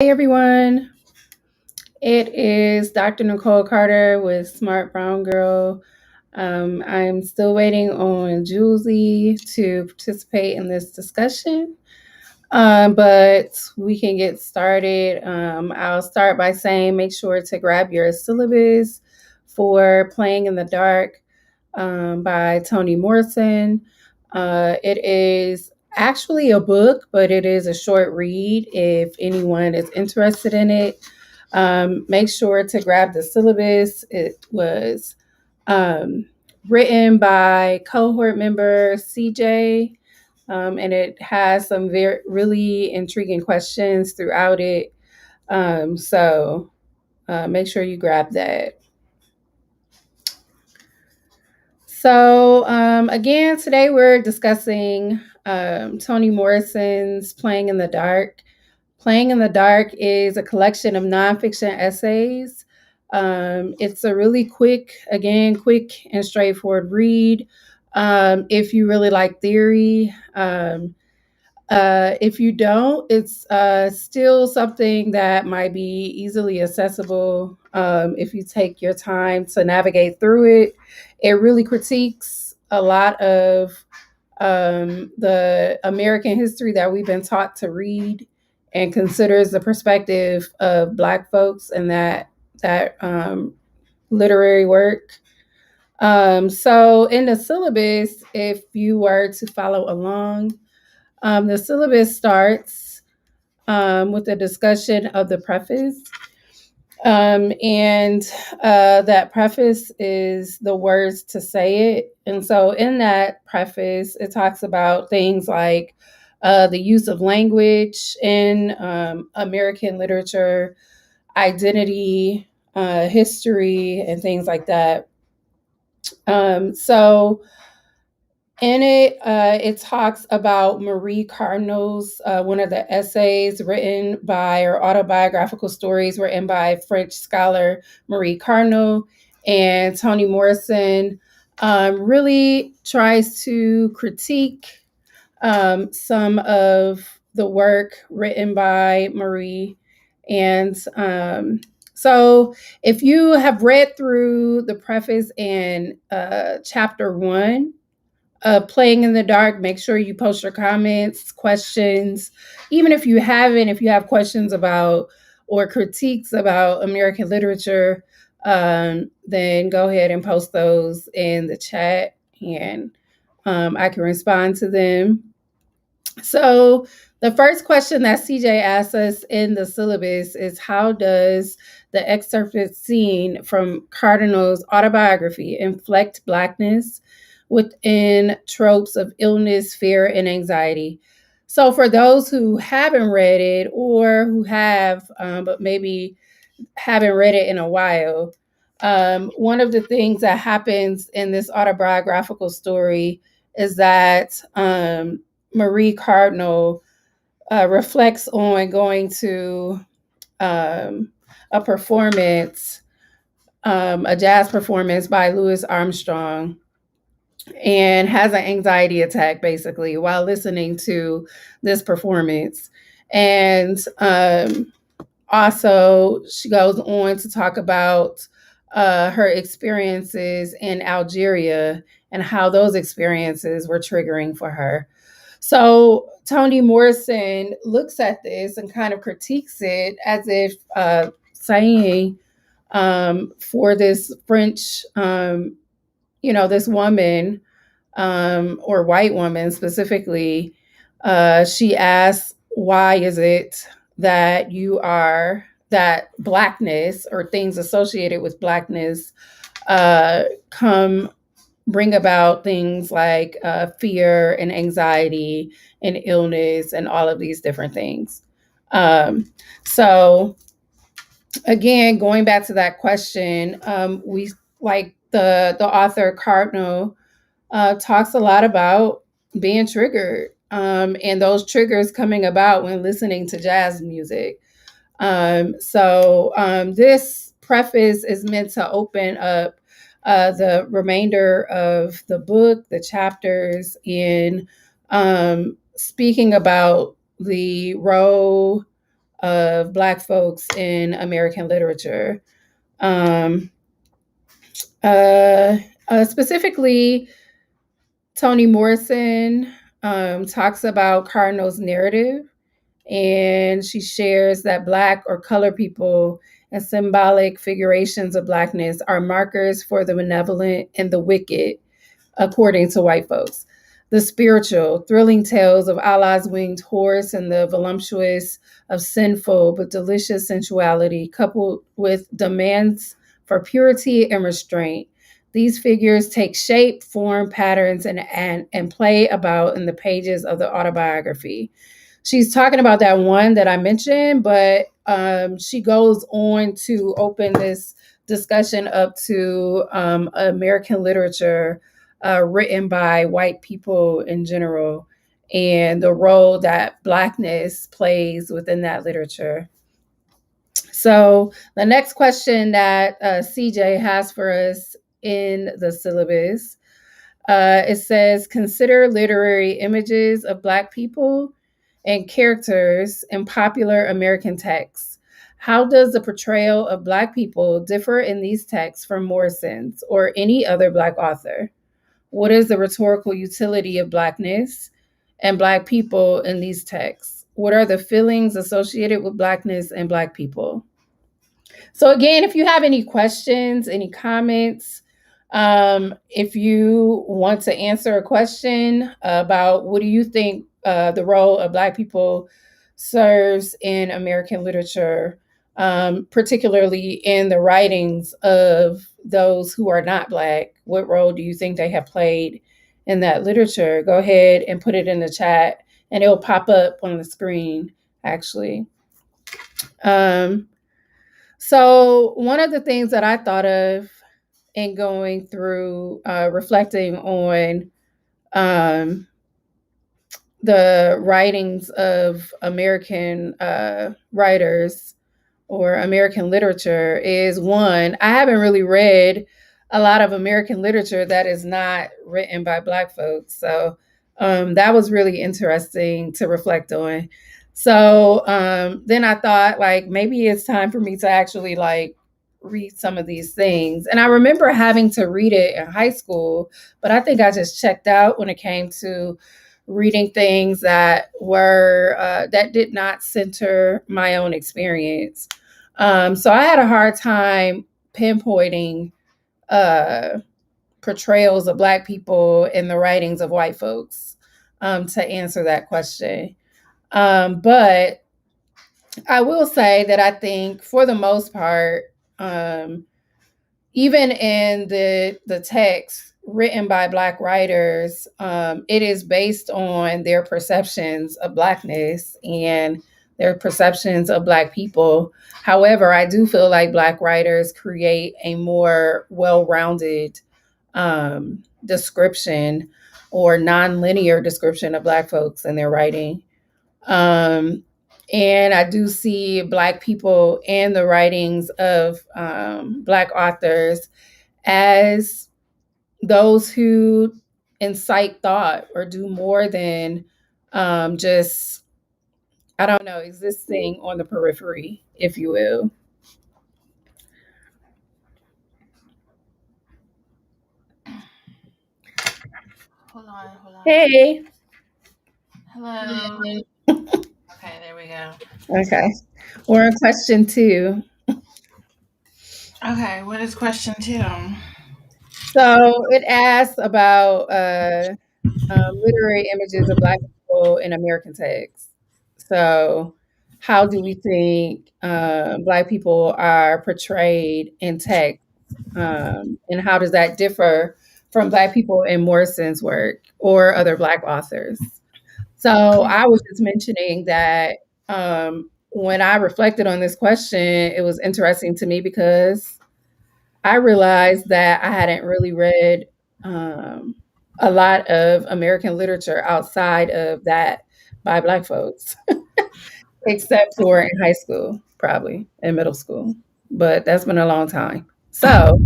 Hey everyone, it is Dr. Nicole Carter with Smart Brown Girl. I'm still waiting on Julie to participate in this discussion, but we can get started. I'll start by saying make sure to grab your syllabus for Playing in the Dark by Toni Morrison. It is actually a book, but it is a short read if anyone is interested in it. Make sure to grab the syllabus. It was um, written by cohort member CJ, and it has some very really intriguing questions throughout it. So make sure you grab that. So again, today we're discussing Toni Morrison's Playing in the Dark. Playing in the Dark is a collection of nonfiction essays. It's a really quick and straightforward read. If you really like theory, if you don't, it's still something that might be easily accessible if you take your time to navigate through it. It really critiques a lot of the American history that we've been taught to read and considers the perspective of Black folks in that literary work. So in the syllabus, if you were to follow along, the syllabus starts with a discussion of the preface. And that preface is the words to say it. And so in that preface, it talks about things like the use of language in American literature, identity, history, and things like that. So in it, it talks about Marie Cardinal's, one of the essays written by, or autobiographical stories written by French scholar Marie Cardinal. And Toni Morrison really tries to critique some of the work written by Marie. And so if you have read through the preface and chapter 1, Playing in the Dark, make sure you post your comments, questions. Even if you haven't, if you have questions about or critiques about American literature, then go ahead and post those in the chat and I can respond to them. So, the first question that CJ asks us in the syllabus is, how does the excerpted scene from Cardinal's autobiography inflect Blackness within tropes of illness, fear, and anxiety? So, for those who haven't read it or who have, but maybe haven't read it in a while, one of the things that happens in this autobiographical story is that Marie Cardinal reflects on going to a performance, a jazz performance by Louis Armstrong, and has an anxiety attack basically while listening to this performance. And also, she goes on to talk about her experiences in Algeria and how those experiences were triggering for her. So Toni Morrison looks at this and kind of critiques it as if saying, for this French, this woman, or white woman specifically, she asks, why is it that that Blackness or things associated with Blackness come bring about things like fear and anxiety and illness and all of these different things. So again, going back to that question, we like the author Cardinal talks a lot about being triggered, and those triggers coming about when listening to jazz music. This preface is meant to open up the remainder of the book, the chapters, in speaking about the role of Black folks in American literature. Um, uh, Specifically, Toni Morrison talks about Cardinal's narrative, and she shares that Black or colored people and symbolic figurations of Blackness are markers for the benevolent and the wicked, according to white folks. The spiritual, thrilling tales of Allah's winged horse and the voluptuous of sinful but delicious sensuality, coupled with demands for purity and restraint. These figures take shape, form, patterns, and play about in the pages of the autobiography. She's talking about that one that I mentioned, but she goes on to open this discussion up to American literature written by white people in general and the role that Blackness plays within that literature. So, the next question that CJ has for us in the syllabus, it says, consider literary images of Black people and characters in popular American texts. How does the portrayal of Black people differ in these texts from Morrison's or any other Black author? What is the rhetorical utility of Blackness and Black people in these texts? What are the feelings associated with Blackness and Black people? So, again, if you have any questions, any comments, if you want to answer a question about what do you think the role of Black people serves in American literature, particularly in the writings of those who are not Black, what role do you think they have played in that literature? Go ahead and put it in the chat and it'll pop up on the screen, actually. So, one of the things that I thought of in going through reflecting on um, the writings of American writers or American literature is, one, I haven't really read a lot of American literature that is not written by Black folks. So that was really interesting to reflect on. So then I thought, like, maybe it's time for me to actually like read some of these things. And I remember having to read it in high school, but I think I just checked out when it came to reading things that were that did not center my own experience. So I had a hard time pinpointing uh, portrayals of Black people in the writings of white folks to answer that question. But I will say that I think, for the most part, um, even in the text written by Black writers, it is based on their perceptions of Blackness and their perceptions of Black people. However, I do feel like Black writers create a more well-rounded description or non-linear description of Black folks in their writing. Um, and I do see Black people in the writings of Black authors as those who incite thought or do more than just, I don't know, existing on the periphery, if you will. Hold on. Hey. Hello. Okay, there we go. Okay. We're on question 2. Okay, what is question 2? So it asks about literary images of Black people in American text. So, how do we think Black people are portrayed in text? And how does that differ from Black people in Morrison's work or other Black authors? So, I was just mentioning that when I reflected on this question, it was interesting to me because I realized that I hadn't really read um, a lot of American literature outside of that by Black folks, except for in high school, probably in middle school. But that's been a long time. So,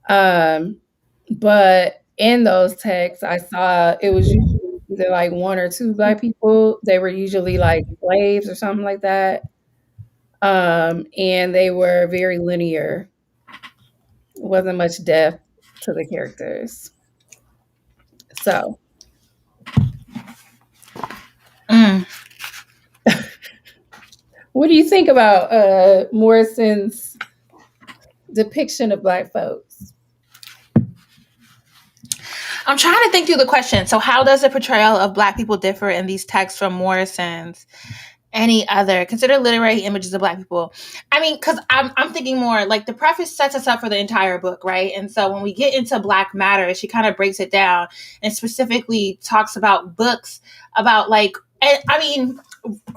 um, but in those texts, I saw it was usually either like one or two black people. They were usually like slaves or something like that. And they were very linear. Wasn't much depth to the characters. So, Mm. what do you think about Morrison's depiction of black folks? I'm trying to think through the question. So, how does the portrayal of Black people differ in these texts from Morrison's? Any other consider literary images of Black people? I mean, because I'm thinking more like the preface sets us up for the entire book, right? And so when we get into Black Matter, she kind of breaks it down and specifically talks about books about like, and I mean,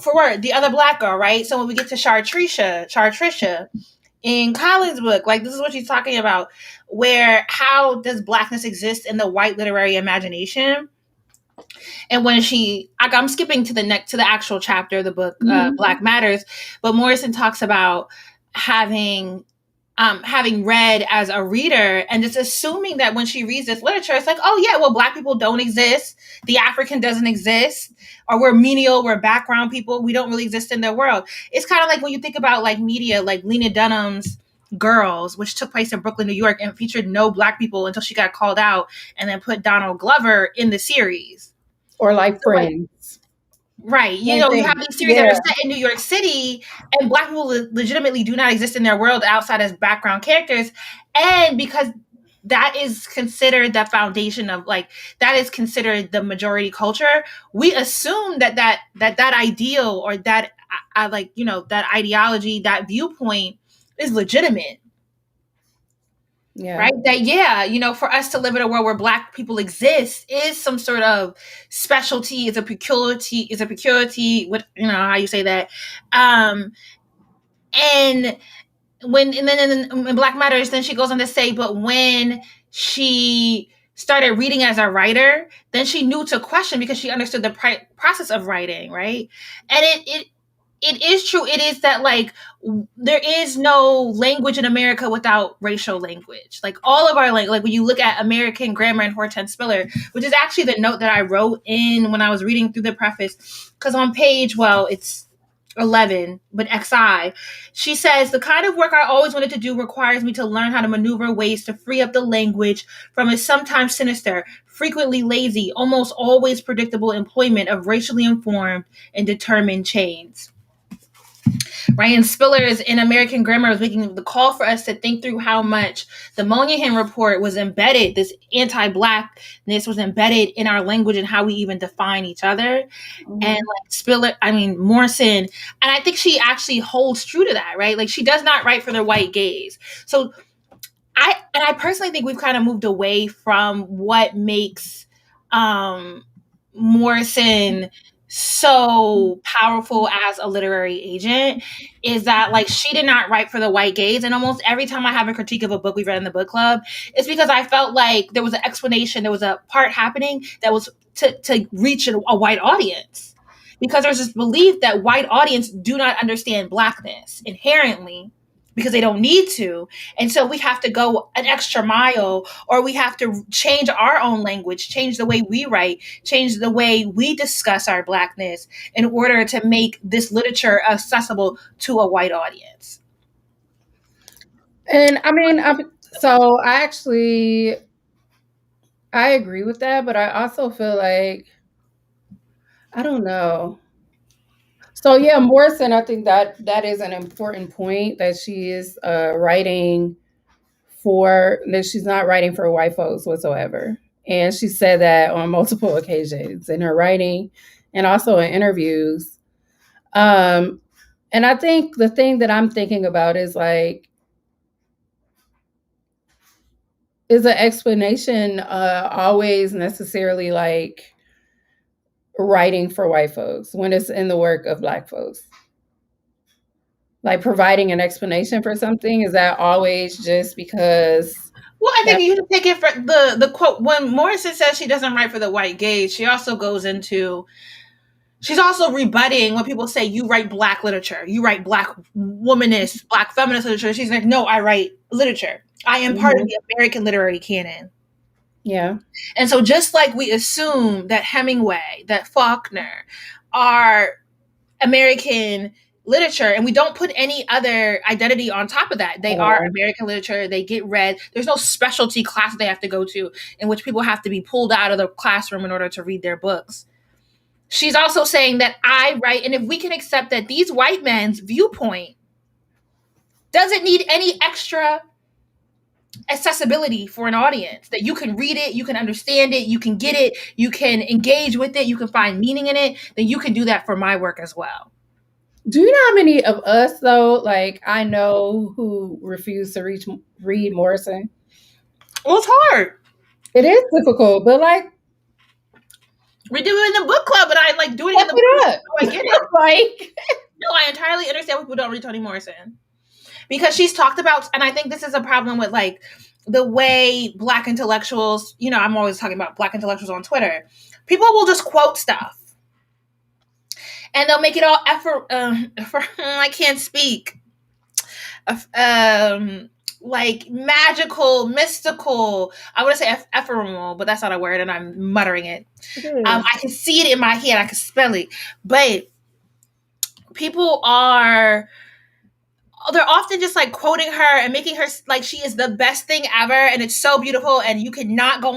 for word, the other Black girl, right? So when we get to Chartricia in Collins' book, like this is what she's talking about, where how does Blackness exist in the white literary imagination? And when I'm skipping to the actual chapter of the book, Black Matters, but Morrison talks about having read as a reader and just assuming that when she reads this literature, it's like, oh yeah, well, Black people don't exist, the African doesn't exist, or we're menial, we're background people, we don't really exist in their world. It's kind of like when you think about like media, like Lena Dunham's Girls, which took place in Brooklyn, New York, and featured no Black people until she got called out, and then put Donald Glover in the series. Or like Friends. Right. You know, you have these series that are set in New York City, and Black people legitimately do not exist in their world outside as background characters. And because that is considered the foundation of like, that is considered the majority culture, we assume that ideal or that like, you know, that ideology, that viewpoint is legitimate. Yeah. Right. That, yeah, you know, for us to live in a world where Black people exist is some sort of specialty, is a peculiarity, what, you know, how you say that. And then in Black Matters, then she goes on to say, but when she started reading as a writer, then she knew to question because she understood the process of writing, right? And it is true. It is that like there is no language in America without racial language. Like all of our like when you look at American Grammar and Hortense Spiller, which is actually the note that I wrote in when I was reading through the preface, because on page, well, it's 11, but XI, she says, the kind of work I always wanted to do requires me to learn how to maneuver ways to free up the language from its sometimes sinister, frequently lazy, almost always predictable employment of racially informed and determined chains. Right, and Spiller's in American Grammar was making the call for us to think through how much the Moynihan report was embedded, this anti-Blackness was embedded in our language and how we even define each other. Mm-hmm. And like Morrison, and I think she actually holds true to that, right? Like she does not write for the white gaze. So I personally think we've kind of moved away from what makes Morrison so powerful as a literary agent, is that like she did not write for the white gaze. And almost every time I have a critique of a book we've read in the book club, it's because I felt like there was an explanation, there was a part happening that was to reach a white audience, because there's this belief that white audience do not understand Blackness inherently because they don't need to. And so we have to go an extra mile, or we have to change our own language, change the way we write, change the way we discuss our Blackness in order to make this literature accessible to a white audience. And I mean, so I agree with that, but I also feel like, I don't know. So yeah, Morrison, I think that is an important point, that she is writing that she's not writing for white folks whatsoever. And she said that on multiple occasions in her writing and also in interviews. And I think the thing that I'm thinking about is like, is an explanation always necessarily like writing for white folks when it's in the work of Black folks? Like providing an explanation for something, is that always just because? Well, I think you have to take it for the quote. When Morrison says she doesn't write for the white gaze, she also goes into, she's also rebutting when people say you write Black literature, you write Black womanist, Black feminist literature. She's like, no, I write literature. I am part of the American literary canon. Yeah. And so just like we assume that Hemingway, that Faulkner are American literature, and we don't put any other identity on top of that. They are American literature. They get read. There's no specialty class they have to go to in which people have to be pulled out of the classroom in order to read their books. She's also saying that I write, and if we can accept that these white men's viewpoint doesn't need any extra accessibility for an audience, that you can read it, you can understand it, you can get it, you can engage with it, you can find meaning in it, then you can do that for my work as well. Do you know how many of us, though, like I know, who refuse to read Morrison? Well, it's hard. It is difficult, but like we do it in the book club, but I like doing it in the book club. I get it. Like, no, I entirely understand why people don't read Toni Morrison, because she's talked about, and I think this is a problem with like the way Black intellectuals, you know, I'm always talking about Black intellectuals on Twitter. People will just quote stuff, and they'll make it all I can't speak. Like magical, mystical. I want to say ephemeral, but that's not a word, and I'm muttering it. I can see it in my head. I can spell it, but people they're often just like quoting her and making her like she is the best thing ever, and it's so beautiful, and you cannot go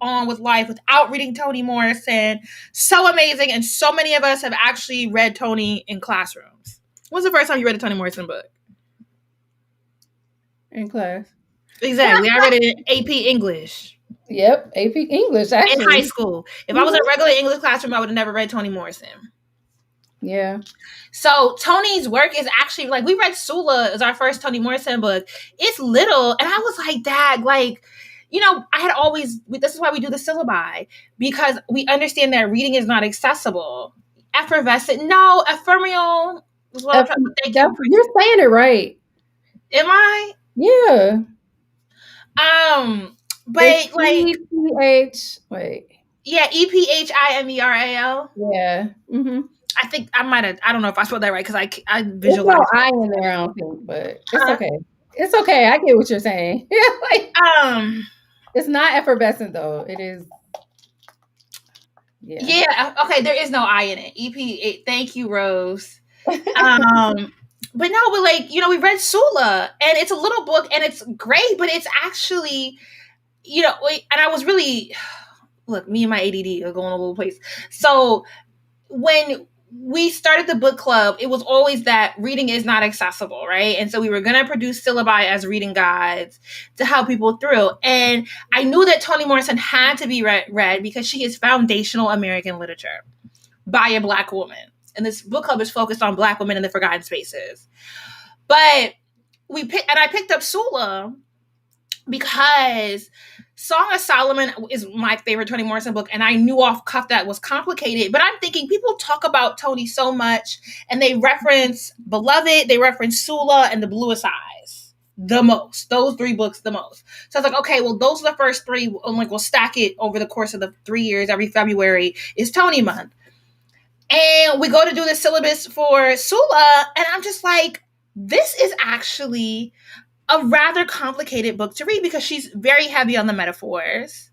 on with life without reading Toni Morrison. So amazing, and so many of us have actually read Toni in classrooms. When's the first time you read a Toni Morrison book? In class. Exactly. I read it in AP English. Yep, AP English, actually. In high school. If I was in a regular English classroom, I would have never read Toni Morrison. Yeah. So Toni's work is actually like, we read Sula as our first Toni Morrison book. It's little, and I was like, Dad, like, you know, I had always, this is why we do the syllabi, because we understand that reading is not accessible. Effervescent, no, ephemeral is what I'm trying to think. You're saying it right. Am I? Yeah. But it's like EPHIMERAL. Yeah. Mm-hmm. I think I don't know if I spelled that right, because I visualize. There's no I in there, I don't think, but it's okay. It's okay. I get what you're saying. Like, it's not effervescent though. It is. Yeah. Okay. There is no I in it. Thank you, Rose. But no, but like, you know, we read Sula, and it's a little book, and it's great, but it's actually, you know, and I was really, look, me and my ADD are going all over the place. So when we started the book club, it was always that reading is not accessible, right? And so we were going to produce syllabi as reading guides to help people through. And I knew that Toni Morrison had to be read because she is foundational American literature by a Black woman. And this book club is focused on Black women in the forgotten spaces. But I picked up Sula because Song of Solomon is my favorite Toni Morrison book, and I knew off cuff that was complicated. But I'm thinking, people talk about Toni so much, and they reference Beloved, they reference Sula, and The Bluest Eyes the most. Those three books the most. So I was like, okay, well, those are the first three. I'm like, we'll stack it over the course of the 3 years. Every February is Toni month. And we go to do the syllabus for Sula, and I'm just like, this is actually a rather complicated book to read, because she's very heavy on the metaphors,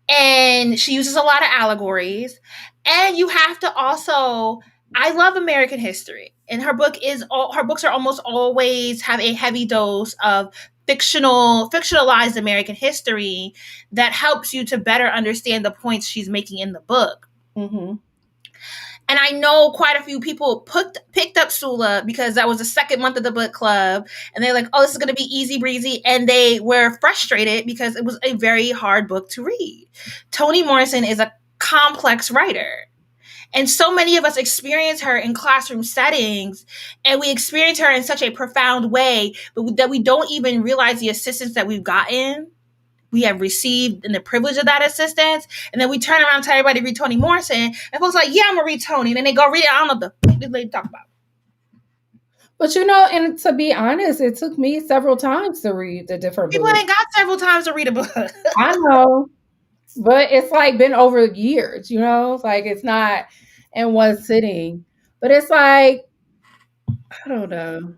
and she uses a lot of allegories, and you have to also, I love American history, and her books are almost always have a heavy dose of fictionalized American history that helps you to better understand the points she's making in the book. Mm-hmm. And I know quite a few people picked up Sula because that was the second month of the book club. And they're like, oh, this is going to be easy breezy. And they were frustrated because it was a very hard book to read. Toni Morrison is a complex writer. And so many of us experience her in classroom settings, and we experience her in such a profound way, but that we don't even realize the assistance that we've gotten. We have received and the privilege of that assistance. And then we turn around and tell everybody to read Toni Morrison. And folks are like, yeah, I'm going to read Toni. And then they go read it. I don't know what this lady talk about. But you know, and to be honest, it took me several times to read the different books. People ain't got several times to read a book. I know. But it's like been over years, you know? It's like it's not in one sitting. But it's like, I don't know.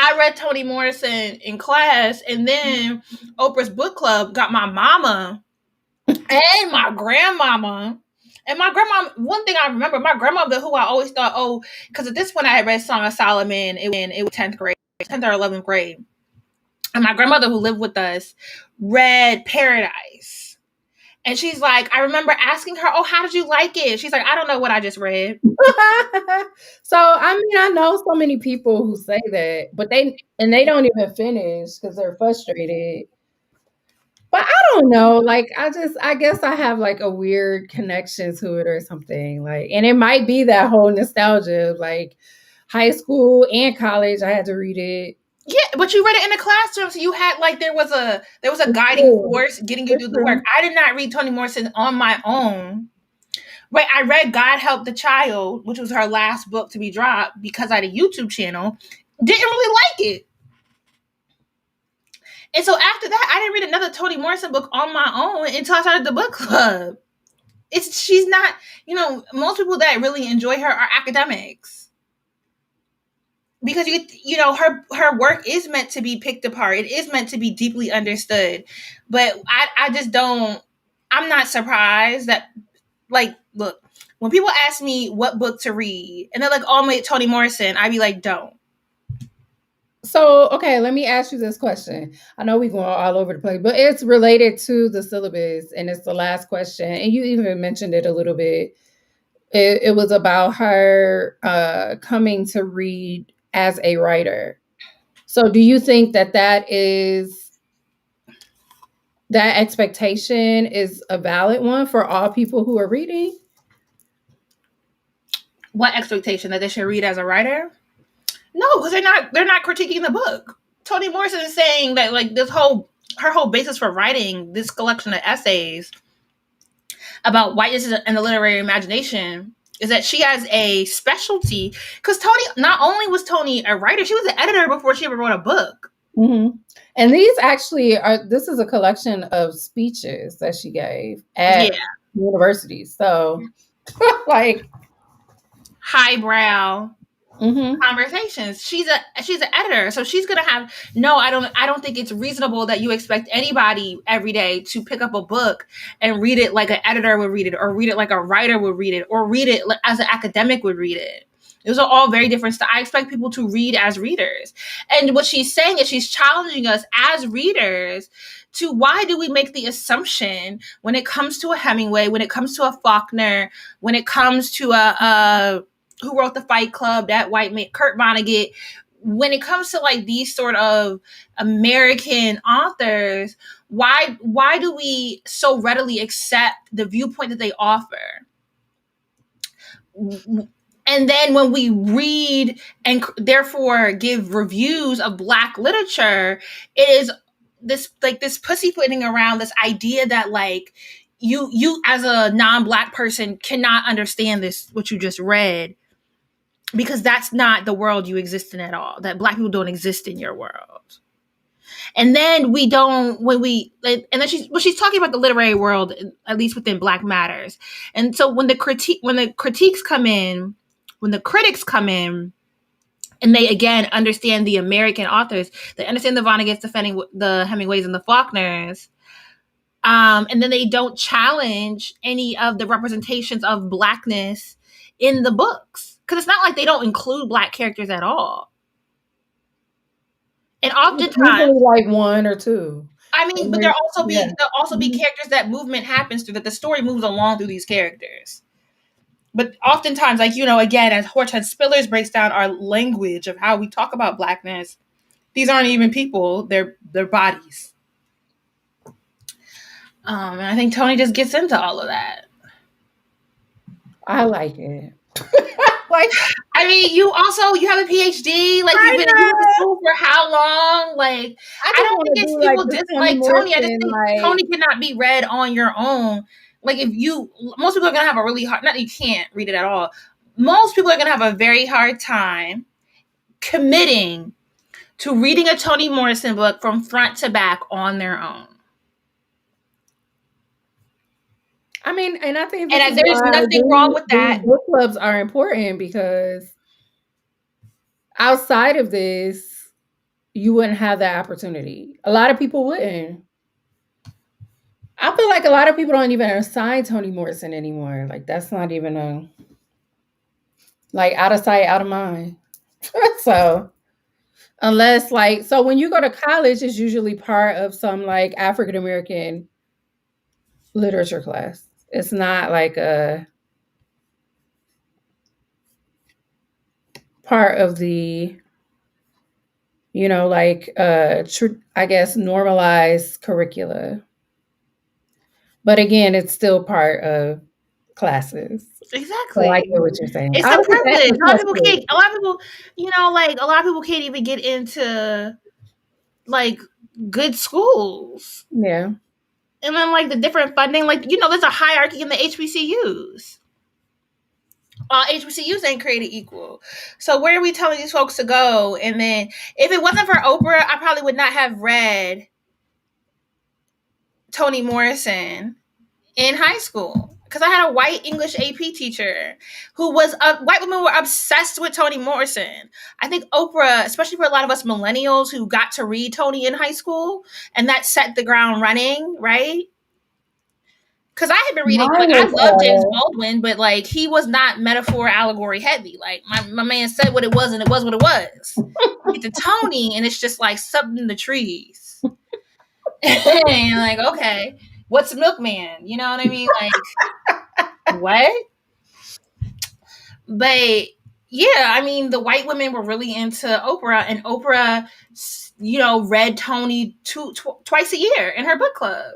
I read Toni Morrison in class, and then Oprah's book club got my mama and my grandmama. And my grandma, one thing I remember, my grandmother, who I always thought, oh, because at this point I had read Song of Solomon, it was 10th grade, 10th or 11th grade. And my grandmother, who lived with us, read Paradise. And she's like, I remember asking her, oh, how did you like it? She's like, I don't know what I just read. So, I mean, I know so many people who say that, but they don't even finish because they're frustrated. But I don't know, like, I guess I have, like, a weird connection to it or something, like, and it might be that whole nostalgia of, like, high school and college, I had to read it. Yeah, but you read it in the classroom, so you had like there was a guiding force getting you to do the work. I did not read Toni Morrison on my own. Right, I read God Help the Child, which was her last book to be dropped because I had a YouTube channel. Didn't really like it. And so after that, I didn't read another Toni Morrison book on my own until I started the book club. She's not, most people that really enjoy her are academics. Because her work is meant to be picked apart. It is meant to be deeply understood. But I just don't, I'm not surprised that, like, look, when people ask me what book to read and they're like, oh, my Toni Morrison, I'd be like, don't. So, okay, let me ask you this question. I know we're going all over the place, but it's related to the syllabus, and it's the last question. And you even mentioned it a little bit. It was about her coming to read as a writer. So, do you think that expectation is a valid one for all people who are reading? What expectation? That they should read as a writer? No, because they're not critiquing the book. Toni Morrison is saying that, like, her whole basis for writing this collection of essays about whiteness and the literary imagination is that she has a specialty. Because not only was Toni a writer, she was an editor before she ever wrote a book. Mm-hmm. And this is a collection of speeches that she gave at universities. So, like, highbrow conversations. She's an editor, so she's gonna have I don't think it's reasonable that you expect anybody every day to pick up a book and read it like an editor would read it, or read it like a writer would read it, or read it as an academic would read it. Those are all very different styles. I expect people to read as readers. And what she's saying is she's challenging us as readers to, why do we make the assumption when it comes to a Hemingway, when it comes to a Faulkner, when it comes to a who wrote the Fight Club, that white man, Kurt Vonnegut, when it comes to like these sort of American authors, why do we so readily accept the viewpoint that they offer? And then when we read and therefore give reviews of Black literature, it is this pussyfooting around this idea that, like, you as a non-Black person cannot understand what you just read, because that's not the world you exist in at all. That Black people don't exist in your world. And then she's talking about the literary world, at least within Black Matters. And so when the critics come in, and they again understand the American authors, they understand the Vonnegut's, the Hemingways, and the Faulkners, and then they don't challenge any of the representations of Blackness in the books, because it's not like they don't include Black characters at all. And oftentimes, like one or two. I mean, but there'll also be characters that movement happens through, that the story moves along through these characters. But oftentimes, like, again, as Hortense Spillers breaks down our language of how we talk about Blackness, these aren't even people; they're bodies. And I think Toni just gets into all of that. I like it. Like, I mean, you have a PhD. Like, you've been in school for how long? Like, I don't think it's people dislike Toni. I just think Toni cannot be read on your own. Like, most people are going to have a really hard, not that you can't read it at all. Most people are going to have a very hard time committing to reading a Toni Morrison book from front to back on their own. I mean, and I think there's nothing wrong with that. Book clubs are important, because outside of this, you wouldn't have that opportunity. A lot of people wouldn't. I feel like a lot of people don't even assign Toni Morrison anymore. Like that's not even a like out of sight, out of mind. So unless like so when you go to college, it's usually part of some like African American literature class. It's not like a part of the like I guess normalized curricula. But again, it's still part of classes. So I Exactly. get what you're saying. It's I a was just privilege. asking questions. A lot of people, like a lot of people can't even get into like good schools. Yeah. And then like the different funding, like there's a hierarchy in the HBCUs. HBCUs ain't created equal. So where are we telling these folks to go? And then if it wasn't for Oprah, I probably would not have read Toni Morrison in high school because I had a white English AP teacher who was white women were obsessed with Toni Morrison. I think Oprah, especially for a lot of us millennials who got to read Toni in high school, and that set the ground running, right? Because I had been reading, Mine like I was love James Baldwin, but like he was not metaphor allegory heavy. Like my man said what it was, and it was what it was. You get to Toni, and it's just like something in the trees. And like, okay, what's a milkman? You know what I mean? Like, what? But yeah, I mean, the white women were really into Oprah, and Oprah, read Toni twice a year in her book club.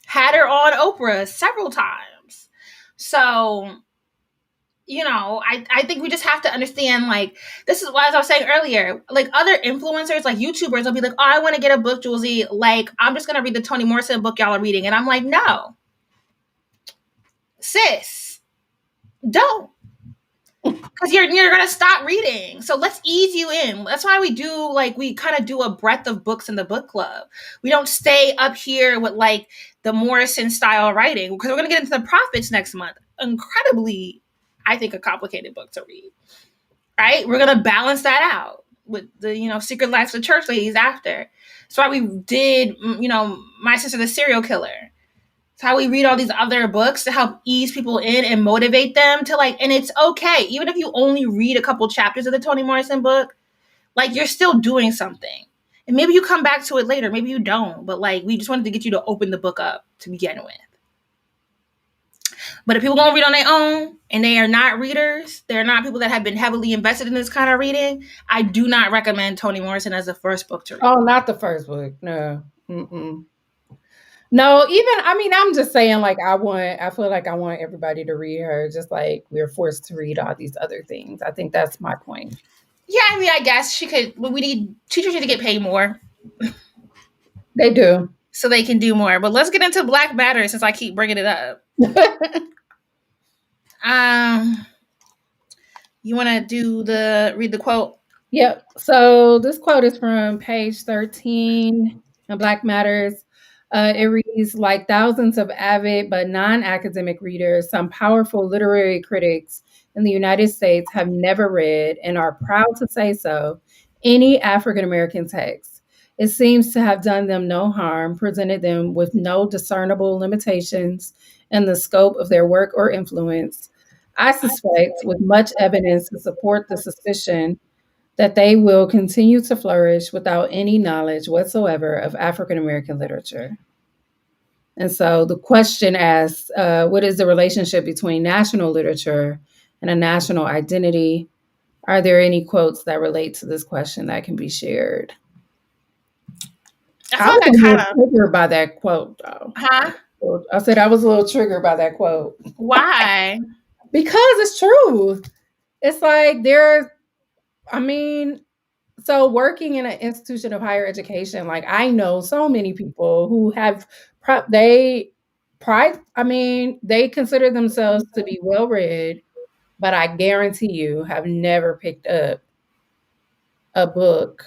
Had her on Oprah several times. So, I think we just have to understand, like, this is what, as I was saying earlier, like other influencers, like YouTubers will be like, oh, I want to get a book, Julesy. Like, I'm just going to read the Toni Morrison book y'all are reading. And I'm like, no, sis, don't. Because you're going to stop reading. So let's ease you in. That's why we kind of do a breadth of books in the book club. We don't stay up here with like the Morrison style writing because we're going to get into the Prophets next month. Incredibly, I think, a complicated book to read. Right? We're going to balance that out with the, Secret Lives of Church Ladies after. That's why we did, My Sister the Serial Killer. It's how we read all these other books to help ease people in and motivate them to like, and it's okay. Even if you only read a couple chapters of the Toni Morrison book, like you're still doing something. And maybe you come back to it later. Maybe you don't. But like, we just wanted to get you to open the book up to begin with. But if people won't read on their own and they are not readers, they're not people that have been heavily invested in this kind of reading, I do not recommend Toni Morrison as the first book to read. Oh, not the first book. No. Mm-mm. No, I'm just saying, like, I feel like I want everybody to read her, just like we're forced to read all these other things. I think that's my point. Yeah, I guess she could, but teachers need to get paid more. They do. So they can do more. But let's get into Black Matter since I keep bringing it up. You want to read the quote? Yep. So this quote is from page 13 in Black Matters. It reads, like thousands of avid but non-academic readers, some powerful literary critics in the United States have never read, and are proud to say so, any African-American text. It seems to have done them no harm, presented them with no discernible limitations in the scope of their work or influence. I suspect, with much evidence to support the suspicion, that they will continue to flourish without any knowledge whatsoever of African American literature. And so the question asks, what is the relationship between national literature and a national identity? Are there any quotes that relate to this question that can be shared? I was a little triggered by that quote, though. Huh? I said I was a little triggered by that quote. Why? Because it's true. It's like so working in an institution of higher education, like I know so many people who have they consider themselves to be well read, but I guarantee you have never picked up a book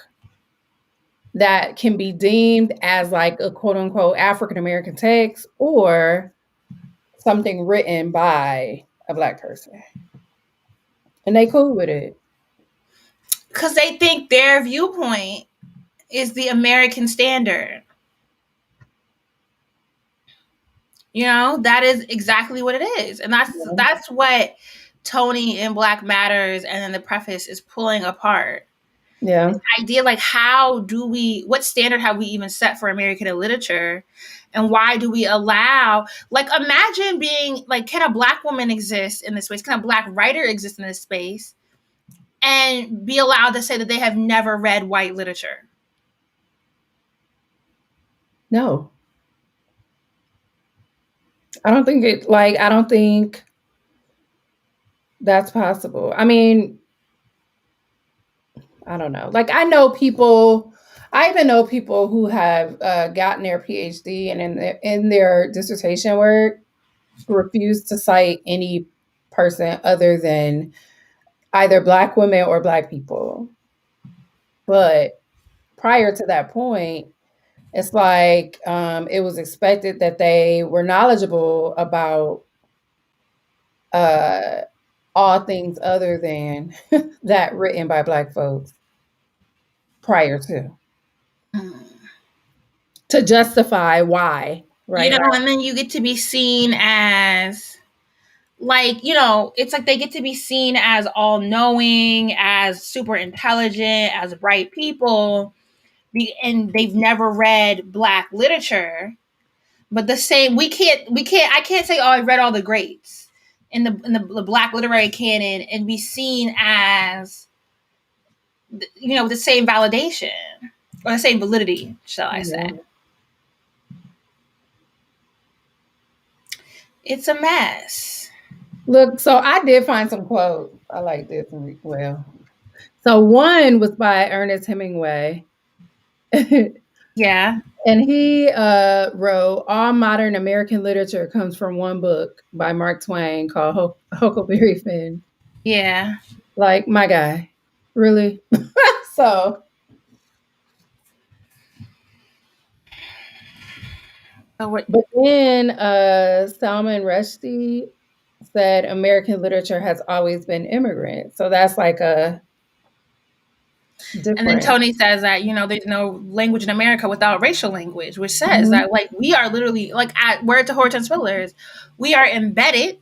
that can be deemed as like a quote unquote African American text or something written by a Black person. And they cool with it. because they think their viewpoint is the American standard. That is exactly what it is. And that's what Toni in Black Matters and then the preface is pulling apart. Yeah. This idea, like, what standard have we even set for American literature? And why do we allow, like, imagine being, like, can a Black woman exist in this space? Can a Black writer exist in this space and be allowed to say that they have never read white literature? No. I don't think that's possible. I mean, I don't know. Like, I even know people who have gotten their PhD and in their dissertation work refuse to cite any person other than either Black women or Black people. But prior to that point, it's like it was expected that they were knowledgeable about uh, all things other than that written by Black folks prior to justify why, right? And then you get to be seen as, like, it's like they get to be seen as all knowing, as super intelligent, as bright people, and they've never read Black literature. But the same, I can't say, oh, I read all the greats in the Black literary canon and be seen as, the same validation or the same validity, shall I say. Yeah. It's a mess. Look, so I did find some quotes. I like this one well. So one was by Ernest Hemingway. Yeah. And he wrote, all modern American literature comes from one book by Mark Twain called Huckleberry Finn. Yeah. Like, my guy. Really? So. But then Salman Rushdie said American literature has always been immigrant. So that's like a different. And then Toni says that, there's no language in America without racial language, which says that, like, we are literally, like, at Word to Horton Spillers, we are embedded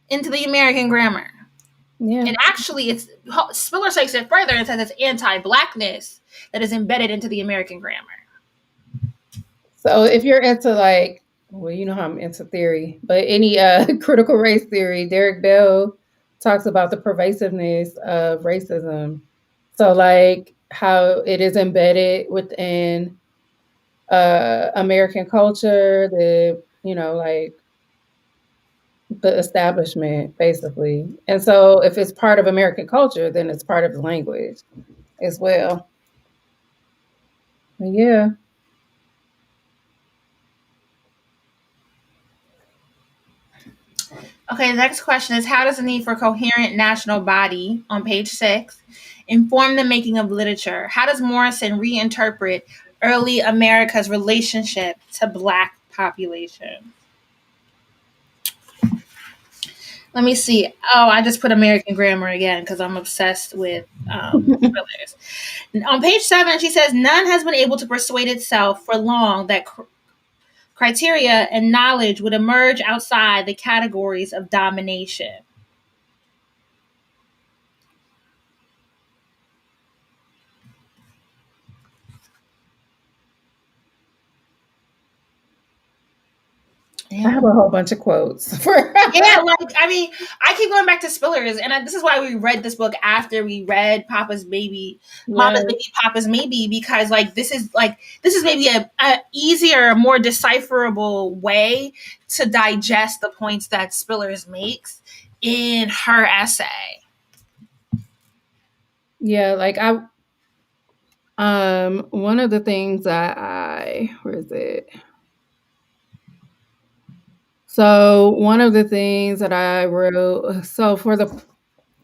into the American grammar. Yeah. And actually, Spiller takes it further and says it's anti-Blackness that is embedded into the American grammar. So if you're into, like, well, you know how I'm into theory, but any critical race theory, Derek Bell talks about the pervasiveness of racism. So, like, how it is embedded within American culture, like the establishment, basically. And so if it's part of American culture, then it's part of the language as well. Yeah. Okay, the next question is, how does the need for a coherent national body, on page 6, inform the making of literature? How does Morrison reinterpret early America's relationship to Black population? Let me see. Oh, I just put American grammar again because I'm obsessed with thrillers. On page 7, she says, none has been able to persuade itself for long that criteria and knowledge would emerge outside the categories of domination. Yeah. I have a whole bunch of quotes. Yeah, like, I mean, I keep going back to Spillers, and this is why we read this book after we read Papa's Baby, Mama's Baby, Papa's Maybe, because, like, this is maybe a easier, more decipherable way to digest the points that Spillers makes in her essay. Yeah, like one of the things that where is it? So one of the things that I wrote,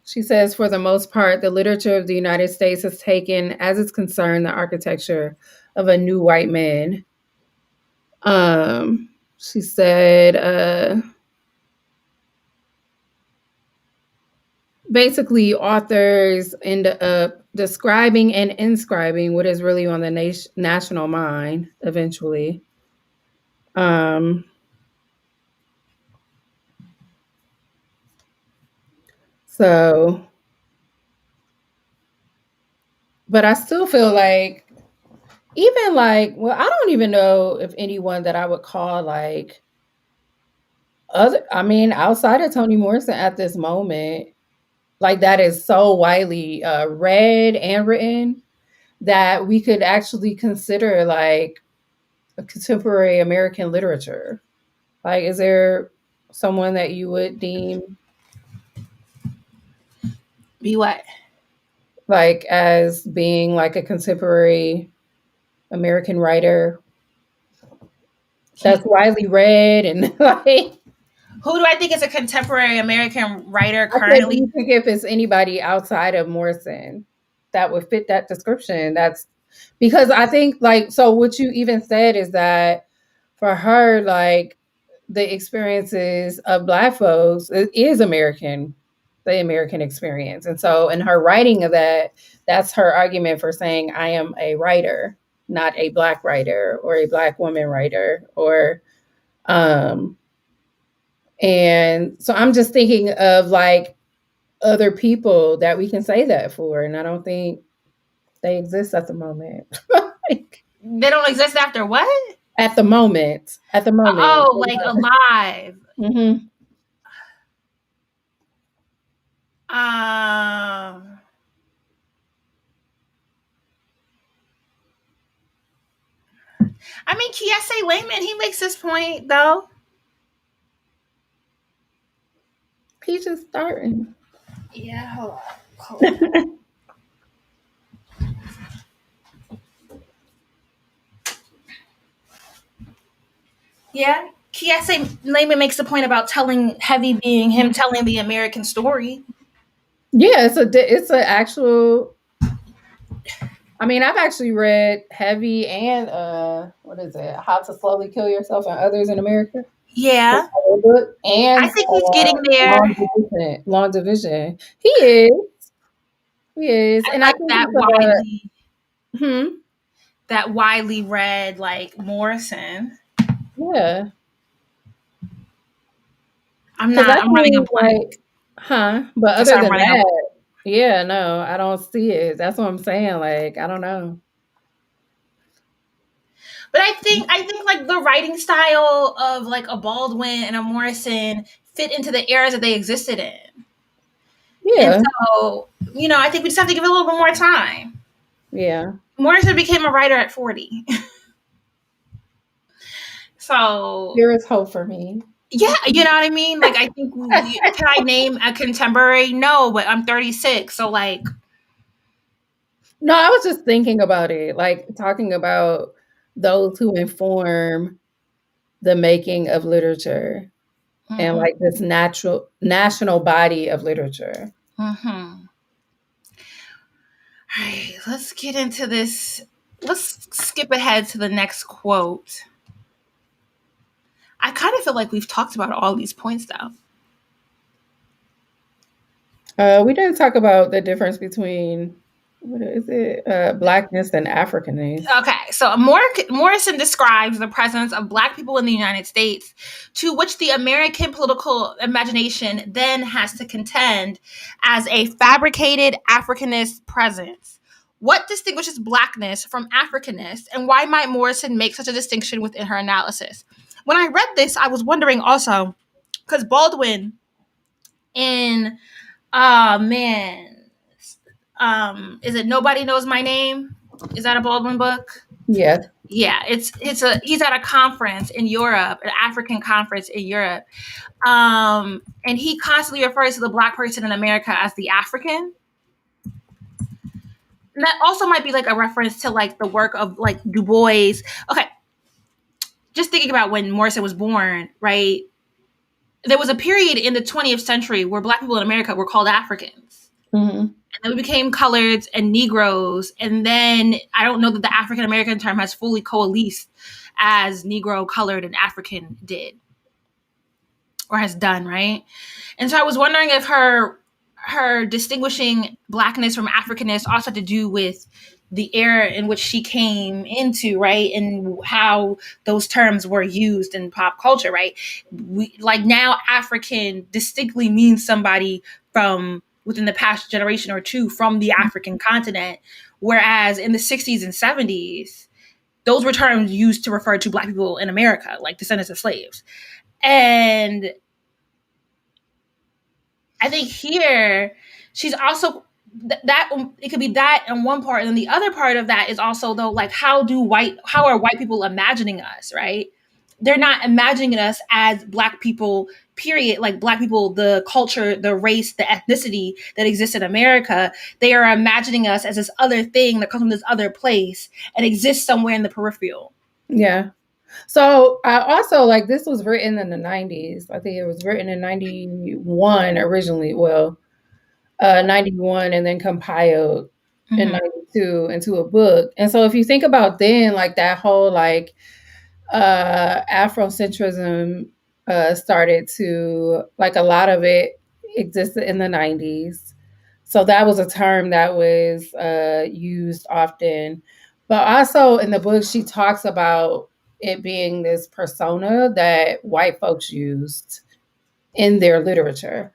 she says, for the most part, the literature of the United States has taken as its concern the architecture of a new white man. She said, basically authors end up describing and inscribing what is really on the national mind eventually. Um, so, but I still feel like, even like, well, I don't even know if anyone that I would call like outside of Toni Morrison at this moment, like that is so widely read and written that we could actually consider like a contemporary American literature. Like, is there someone that you would deem Be what? like as being like a contemporary American writer that's widely read and like, Who do I think is a contemporary American writer I said, do currently? you think if it's anybody outside of Morrison that would fit that description? That's because I think like, so what you even said is that for her, like the experiences of Black folks is American, the American experience. And so in her writing of that, that's her argument for saying, I am a writer, not a Black writer or a Black woman writer, or, and so I'm just thinking of like other people that we can say that for. And I don't think they exist at the moment. Like, They don't exist after what? at the moment. At the moment. Oh, like alive. Mm-hmm. I mean, Kiese Layman, he makes this point though. He's just starting. Yeah, hold on. Yeah, Kiese Layman makes the point about telling Heavy being him telling the American story. Yeah, it's an actual. I mean, I've actually read Heavy and what is it? How to Slowly Kill Yourself and Others in America. Yeah, Book and I think he's getting there. Long Division. He is. He is, I and I like think that it's that widely read like Morrison. yeah. I'm Because not. I I'm running a mean, blank. like, but That's other why I'm than running a. that, yeah, no, I don't see it. That's what I'm saying. Like, I don't know. But I think like the writing style of like a Baldwin and a Morrison fit into the eras that they existed in. And Yeah, so, I think we just have to give it a little bit more time. yeah. Morrison became a writer at 40. So, There is hope for me. yeah, you know what I mean? Like, I think, can I name a contemporary? No, but I'm 36. So, like, No, I was just thinking about it, like talking about those who inform the making of literature and mm-hmm, like this natural national body of literature. mm-hmm. All right, let's get into this. Let's skip ahead to the next quote. I kind of feel like we've talked about all these points, though. We didn't talk about the difference between what is it, blackness and Africanness. Okay, so Morrison describes the presence of Black people in the United States, to which the American political imagination then has to contend, as a fabricated Africanist presence. What distinguishes Blackness from Africanness, and why might Morrison make such a distinction within her analysis? When I read this, I was wondering also, because Baldwin in, oh man, is it Nobody Knows My Name? Is that a Baldwin book? Yeah. Yeah, he's at a conference in Europe, an African conference in Europe, and he constantly refers to the Black person in America as the African. And that also might be like a reference to like the work of like Du Bois. Okay, just thinking about when Morrison was born, right? There was a period in the 20th century where Black people in America were called Africans. Mm-hmm. And then we became coloreds and Negroes. And then I don't know that the African American term has fully coalesced as Negro, colored, and African did or has done, right? And so I was wondering if her distinguishing Blackness from Africanness also had to do with the era in which she came into, right? And how those terms were used in pop culture, right? We, like now, African distinctly means somebody from within the past generation or two from the African continent. Whereas in the 60s and 70s, those were terms used to refer to Black people in America, like descendants of slaves. And I think here she's also that it could be that in one part, and then the other part of that is also though like how are white people imagining us, right? They're not imagining us as Black people, period. Like Black people, the culture, the race, the ethnicity that exists in America. They are imagining us as this other thing that comes from this other place and exists somewhere in the peripheral. Yeah. So I also like this was written in the 90s. I think it was written in 91 originally. Well, 91 and then compiled in Mm-hmm. 92 into a book. And so if you think about then, like that whole like Afrocentrism started to like a lot of it existed in the 90s. So that was a term that was used often. But also in the book, she talks about it being this persona that white folks used in their literature.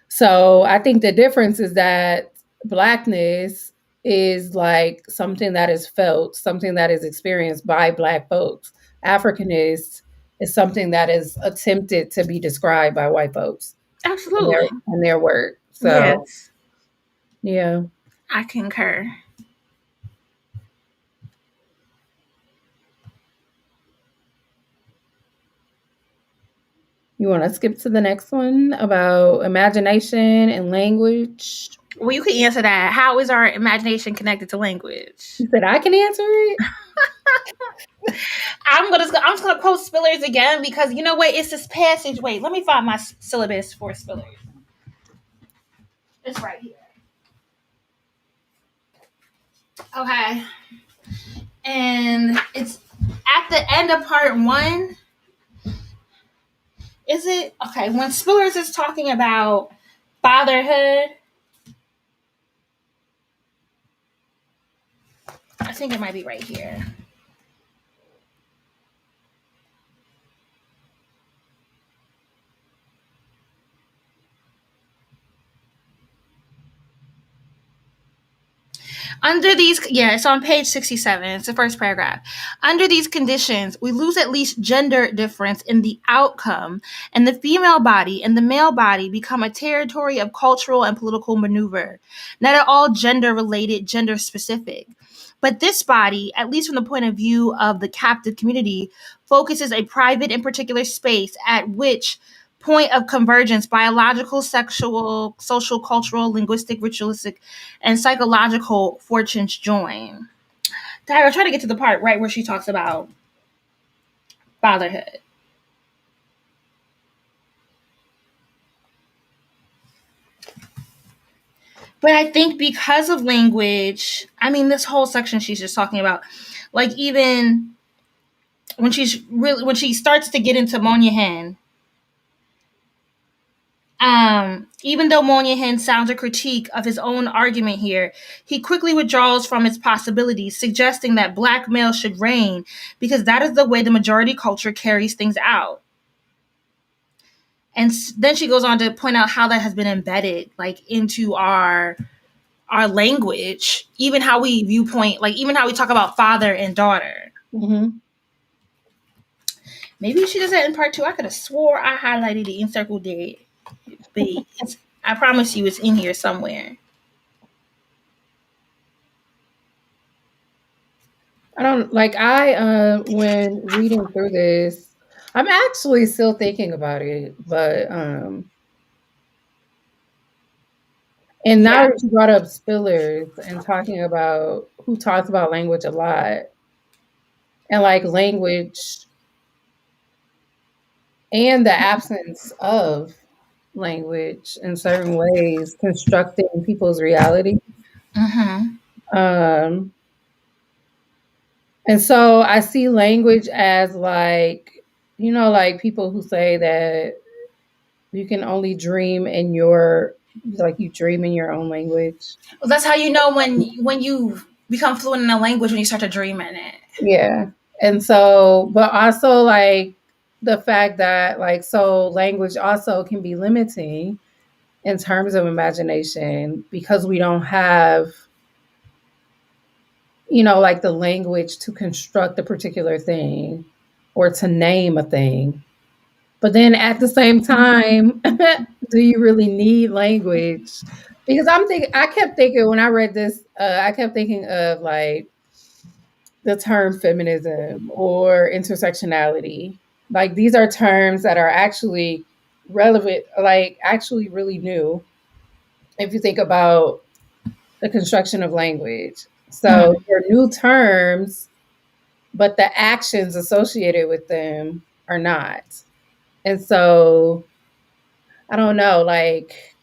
So I think the difference is that Blackness is like something that is felt, something that is experienced by Black folks. Africanist is something that is attempted to be described by white folks Absolutely. in their work. So Yes, yeah. I concur. You want to skip to the next one about imagination and language? Well, you can answer that. How is our imagination connected to language? You said I can answer it? I'm just gonna quote Spillers again because you know what? It's this passage. Wait, let me find my syllabus for Spillers. It's right here. Okay, and it's at the end of part one. Is it okay when Spillers is talking about fatherhood? I think it might be right here. Under these, yeah, it's on page 67. It's the first paragraph. Under these conditions, we lose at least gender difference in the outcome, and the female body and the male body become a territory of cultural and political maneuver, not at all gender related, gender specific. But this body, at least from the point of view of the captive community, focuses a private and particular space at which point of convergence biological, sexual, social, cultural, linguistic, ritualistic, and psychological fortunes join. Tyra, try to get to the part right where she talks about fatherhood. But I think because of language, I mean, this whole section she's just talking about, like even when when she starts to get into Monyahan, even though Monyahan sounds a critique of his own argument here, he quickly withdraws from its possibilities, suggesting that Black males should reign because that is the way the majority culture carries things out. And then she goes on to point out how that has been embedded, like into our language, even how we viewpoint, like even how we talk about father and daughter. Mm-hmm. Maybe she does that in part two. I could have swore I highlighted it and circled it. But I promise you it's in here somewhere. I don't like when reading through this, I'm actually still thinking about it, but and now Yeah. that you brought up Spillers and talking about who talks about language a lot and like language and the absence of language in certain ways constructing people's reality. Mm-hmm. Um, and so I see language as like, like people who say that you can only dream in your Like you dream in your own language. Well, that's how you know when you become fluent in a language, when you start to dream in it. Yeah. And so, but also like the fact that like, so language also can be limiting in terms of imagination because we don't have, like the language to construct a particular thing or to name a thing. But then at the same time, do you really need language? Because I kept thinking when I read this, I kept thinking of like the term feminism or intersectionality. Like these are terms that are actually relevant, like actually really new if you think about the construction of language. So Mm. they're new terms, but the actions associated with them are not. And so I don't know, like,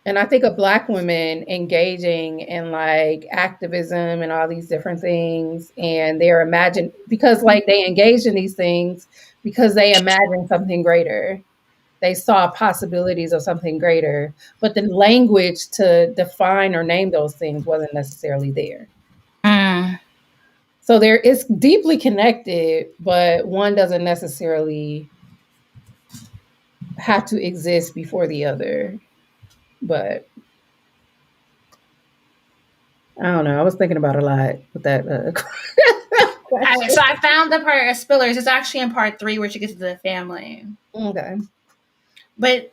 and I think of Black women engaging in like activism and all these different things, and they're imagined because like they engage in these things because they imagine something greater. They saw possibilities of something greater, but the language to define or name those things wasn't necessarily there. Mm. So there it's deeply connected, but one doesn't necessarily have to exist before the other. But I don't know. I was thinking about a lot with that question. So I found the part of Spillers. It's actually in part 3 where she gets to the family. Okay. But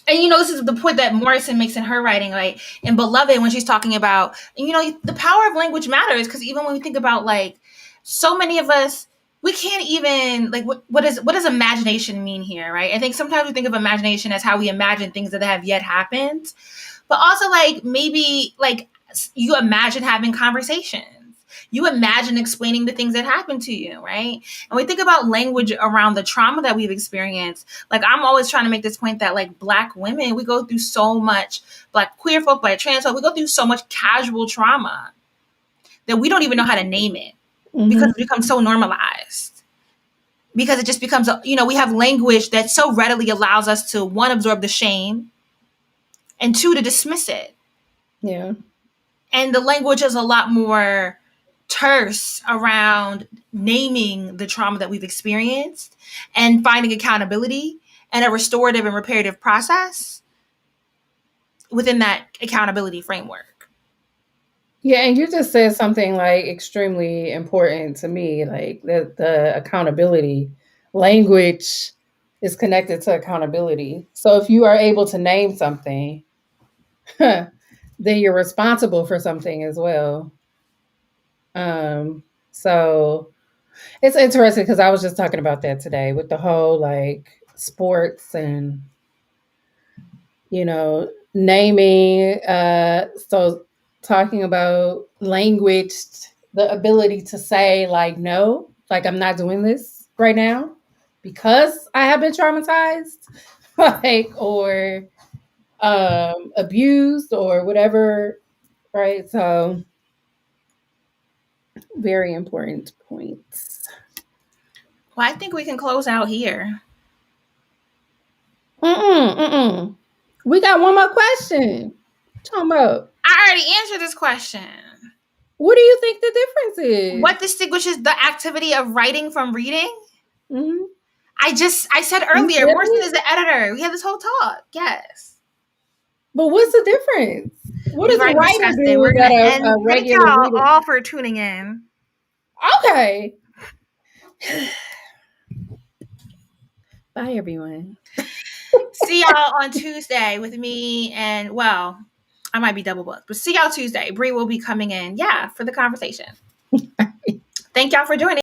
and this is the point that Morrison makes in her writing, like in Beloved, when she's talking about, the power of language matters, because even when we think about like so many of us, we can't even like what does imagination mean here, right? I think sometimes we think of imagination as how we imagine things that have yet happened, but also like maybe like you imagine having conversations. You imagine explaining the things that happen to you, right? And we think about language around the trauma that we've experienced. Like I'm always trying to make this point that like Black women, we go through so much, Black queer folk, Black trans folk, we go through so much casual trauma that we don't even know how to name it because Mm-hmm. it becomes so normalized. Because it just becomes, we have language that so readily allows us to, one, absorb the shame, and two, to dismiss it. Yeah. And the language is a lot more terse around naming the trauma that we've experienced and finding accountability and a restorative and reparative process within that accountability framework. Yeah, and you just said something like extremely important to me, like the accountability language is connected to accountability. So if you are able to name something, then you're responsible for something as well. So it's interesting because I was just talking about that today with the whole like sports and naming, so talking about language, the ability to say like no, like I'm not doing this right now because I have been traumatized, like, or abused or whatever, right? So very important points. Well, I think we can close out here. Mm-mm. We got one more question. Talking about, I already answered this question. what do you think the difference is? What distinguishes the activity of writing from reading? Mm-hmm. I said You earlier, said Morrison it, is the editor. We had this whole talk. Yes. but what's the difference? What We've does a already writer discussed it. do We're that gonna end. a Thank regular y'all reader? all for tuning in. Okay. Bye, everyone. See y'all on Tuesday with me, and well, I might be double booked, but see y'all Tuesday. Bree will be coming in, for the conversation. Thank y'all for joining.